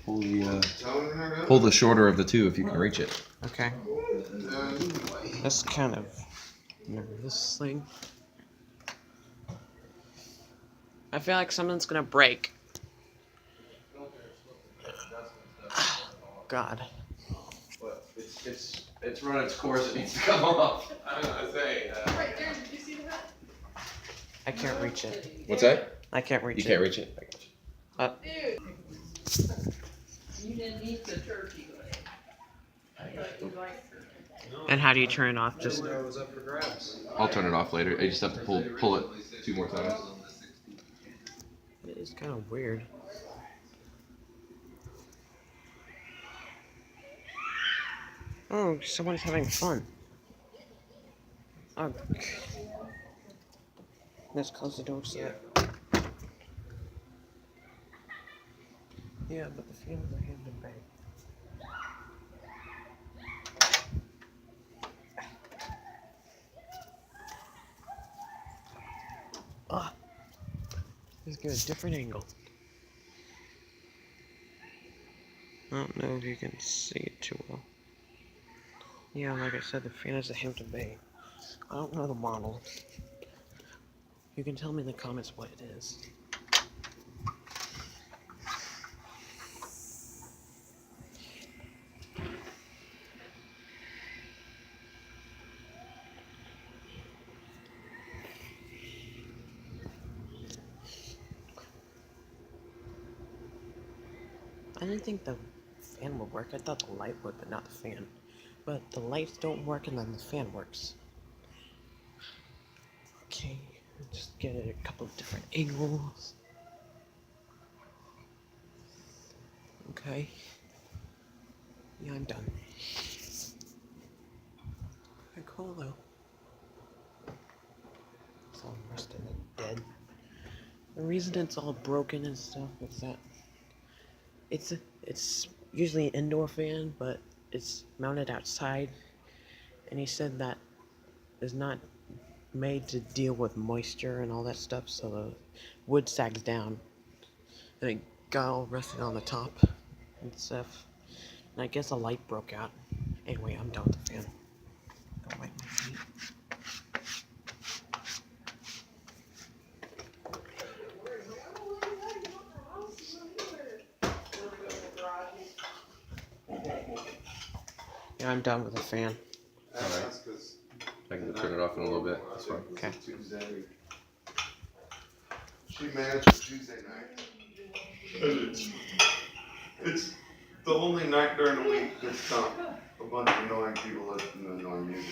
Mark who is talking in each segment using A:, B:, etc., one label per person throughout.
A: Pull the shorter of the two if you can reach it.
B: Okay. That's kind of this thing. I feel like something's gonna break. God.
A: But it's run its course. It needs to come off. I'm gonna say.
C: Right there. Did you see that?
B: I can't reach it.
A: What's that?
B: I can't reach it.
A: You can't reach it. I got you.
C: Dude. You didn't eat the turkey leg. I thought you liked turkey.
B: And how do you turn it off? Just
D: It was up for grabs.
A: I'll turn it off later. I just have to pull it 2 more times.
B: it is kind of weird. Oh, someone's having fun. Oh. Let's close the door so yeah, but the fans are Hampton Bay. Ah, let's get a different angle. I don't know if you can see it too well. Yeah, like I said, the fan is a Hampton Bay. I don't know the model. You can tell me in the comments what it is. I didn't think the fan would work. I thought the light would, but not the fan. But the lights don't work and then the fan works. Okay, just get it a couple of different angles. Okay. Yeah, I'm done. Pretty cool though. It's all rusted and dead. The reason it's all broken and stuff is that it's usually an indoor fan, but it's mounted outside, and he said that it's not made to deal with moisture and all that stuff, so the wood sags down, and it got all rusted on the top and stuff. And I guess a light broke out. Anyway, I'm done with the fan. Go wipe my feet. Yeah, I'm done with the fan.
A: Alright. I can turn it off in a little bit. That's fine.
B: Okay.
E: She managed for Tuesday night. It's the only night during the week that's not a bunch of annoying people listening to annoying music.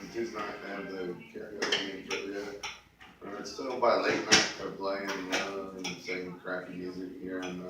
E: And Tuesday night they have the karaoke and trivia. And it's still by late night they're playing and saying crappy music here and